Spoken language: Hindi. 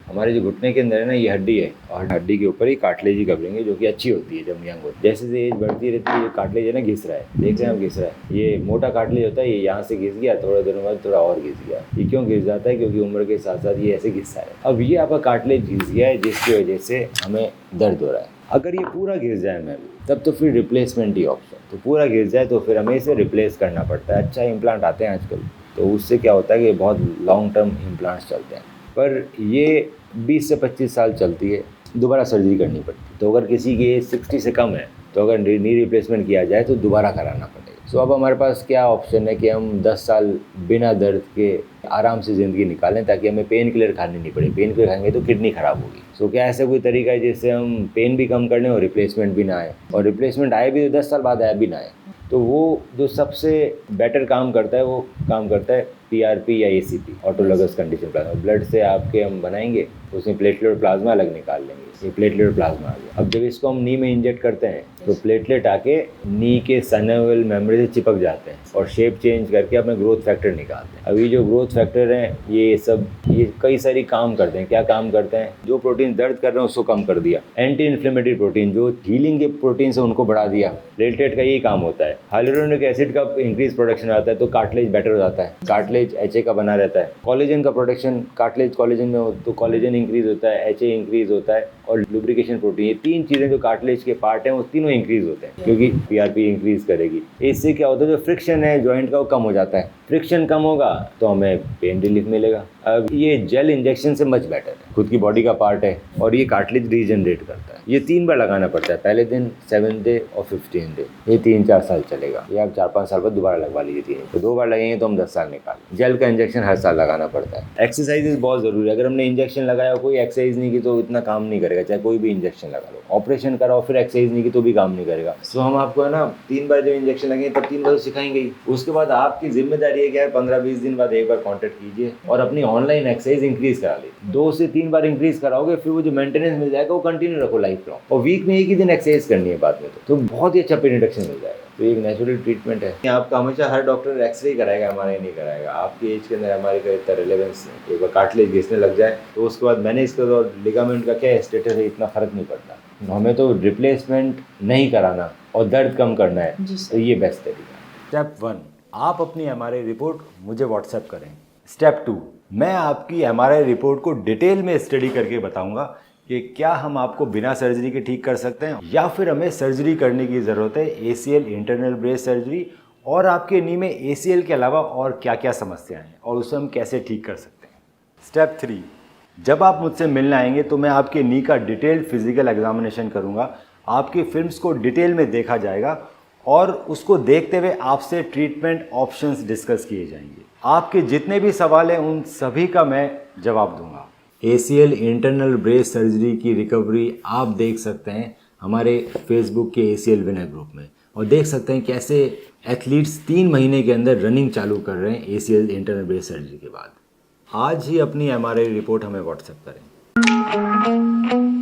हमारे जो घुटने के अंदर है ना, ये हड्डी है और हड्डी के ऊपर ही कार्टिलेज की कवरिंग है जो कि अच्छी होती है जब यंग होती है। जैसे जैसे एज बढ़ती रहती है, ये कार्टिलेज है ना घिस रहा है, देख रहे हैं हम घिस रहा है। ये मोटा कार्टिलेज होता है, ये यहाँ से घिस गया, थोड़ा देर बाद थोड़ा और घिस गया। ये क्यों घिस जाता है? क्योंकि उम्र के साथ साथ ये ऐसे घिसता है। अब ये आपका कार्टिलेज घिस गया है जिसकी वजह से हमें दर्द हो रहा है। अगर ये पूरा घिस जाए मैम, तब तो फिर रिप्लेसमेंट ही ऑप्शन। तो पूरा घिस जाए तो फिर हमें इसे रिप्लेस करना पड़ता है। अच्छा इम्प्लांट आते हैं आजकल, तो उससे क्या होता है कि बहुत लॉन्ग टर्म इम्प्लांट्स चलते हैं, पर ये 20 से 25 साल चलती है, दोबारा सर्जरी करनी पड़ती है। तो अगर किसी की एज 60 से कम है तो अगर नी रिप्लेसमेंट किया जाए तो दोबारा कराना पड़ेगा। सो अब हमारे पास क्या ऑप्शन है कि हम 10 साल बिना दर्द के आराम से ज़िंदगी निकालें, ताकि हमें पेन किलर खानी नहीं पड़े। पेन किलर खाएंगे तो किडनी ख़राब होगी। सो क्या ऐसा कोई तरीका है जिससे हम पेन भी कम कर लें और रिप्लेसमेंट भी ना आए, और रिप्लेसमेंट आए भी तो 10 साल बाद आए भी ना आए? तो वो जो सबसे बेटर काम करता है वो काम करता है PRP या ACP, autologous condition plasma. Blood से आपके हम बनाएंगे, उसमें प्लेटलेट और प्लाज्मा अलग निकाल लेंगे। ये प्लेटलेट और प्लाज्मा आ गया। अब जब इसको हम नी में इंजेक्ट करते हैं तो प्लेटलेट आके नी के सनेवल मेम्ब्रेन से चिपक जाते हैं और शेप चेंज करके अपने ग्रोथ फैक्टर निकालते हैं। अब ये जो ग्रोथ फैक्टर हैं ये कई सारी काम करते हैं। क्या काम करते हैं? जो प्रोटीन दर्द कर रहे हैं उसको कम कर दिया, एंटी इन्फ्लेमेटरी प्रोटीन जो हीलिंग के प्रोटीन से उनको बढ़ा दिया। प्लेटलेट का यही काम होता है। हाइलुरोनिक एसिड का इंक्रीज प्रोडक्शन आता है तो कार्टिलेज बेटर हो जाता है, कार्टिलेज HA का बना रहता है। कोलेजन का प्रोडक्शन, कार्टिलेज कोलेजन में हो तो कोलेजन इंक्रीज होता है, HA इंक्रीज होता है, और लुब्रिकेशन प्रोटीन, ये 3 चीज़ें जो कार्टिलेज के पार्ट हैं वो तीनों इंक्रीज होते हैं, क्योंकि PRP इंक्रीज करेगी। इससे क्या होता है, जो फ्रिक्शन है जॉइंट का वो कम हो जाता है। फ्रिक्शन कम होगा तो हमें पेन रिलीफ मिलेगा। अब ये जेल इंजेक्शन से मच बेटर है, खुद की बॉडी का पार्ट है और ये कार्टिलेज रीजनरेट करता है। ये 3 बार लगाना पड़ता है, पहले दिन, 7th डे और 15th डे। ये 3-4 साल चलेगा, ये आप 4-5 साल बाद दोबारा लगवा लीजिए। तो 2 बार लगेंगे तो हम 10 साल निकाल। जेल का इंजेक्शन हर साल लगाना पड़ता है। एक्सरसाइज बहुत ज़रूरी है। अगर हमने इंजेक्शन लगाया कोई एक्सरसाइज नहीं की तो इतना काम नहीं करेगा, चाहे कोई भी इंजेक्शन लगा लो। ऑपरेशन कराओ फिर एक्सरसाइज नहीं की तो भी काम नहीं करेगा। तो हम आपको है ना 3 बार जब इंजेक्शन लगेंगे तब 3 बार सिखाएंगे ही। उसके बाद आपकी जिम्मेदारी है कि यार 15-20 दिन बाद एक बार कॉन्टेक्ट कीजिए और अपनी ऑनलाइन एक्सरसाइज इंक्रीज करा लीजिए। 2 से 3 बार इंक्रीज कराओगे, फिर वो जो मेंटेनेंस मिल जाएगा वो कंटिन्यू रखो लाइफ लॉन्ग, और वीक में एक ही दिन एक्सरसाइज करनी है बाद में, तो बहुत ही अच्छा पेन रिडक्शन मिल जाएगा। तो एक नेचुरल ट्रीटमेंट है। आपका हमेशा हर डॉक्टर एक्सरे कराएगा, हमारे नहीं कराएगा। आपकी एज के अंदर हमारे का इतना रिलेवेंस है। एक बार कार्टिलेज घिसने लग जाए तो उसके बाद मैंने इसका और लिगामेंट का क्या स्टेटस है इतना फर्क नहीं पड़ता। हमें तो रिप्लेसमेंट नहीं कराना और दर्द कम करना है, तो ये बेस्ट तरीका है। स्टेप 1, आप अपनी MRI रिपोर्ट मुझे व्हाट्सएप करें। स्टेप 2, मैं आपकी MRI रिपोर्ट को डिटेल में स्टडी करके बताऊंगा कि क्या हम आपको बिना सर्जरी के ठीक कर सकते हैं या फिर हमें सर्जरी करने की ज़रूरत है, ACL इंटरनल ब्रेस सर्जरी, और आपके नी में ACL के अलावा और क्या क्या समस्याएं हैं और उसे हम कैसे ठीक कर सकते हैं। स्टेप 3, जब आप मुझसे मिलने आएंगे तो मैं आपके नी का डिटेल्ड फिजिकल एग्जामिनेशन करूंगा। आपकी फिल्म्स को डिटेल में देखा जाएगा और उसको देखते हुए आपसे ट्रीटमेंट ऑप्शंस डिस्कस किए जाएंगे। आपके जितने भी सवाल हैं उन सभी का मैं जवाब दूंगा। ACL इंटरनल ब्रेस सर्जरी की रिकवरी आप देख सकते हैं हमारे फेसबुक के ACL विनर ग्रुप में, और देख सकते हैं कैसे एथलीट्स 3 महीने के अंदर रनिंग चालू कर रहे हैं ACL इंटरनल ब्रेस सर्जरी के बाद। आज ही अपनी MRI रिपोर्ट हमें व्हाट्सएप करें।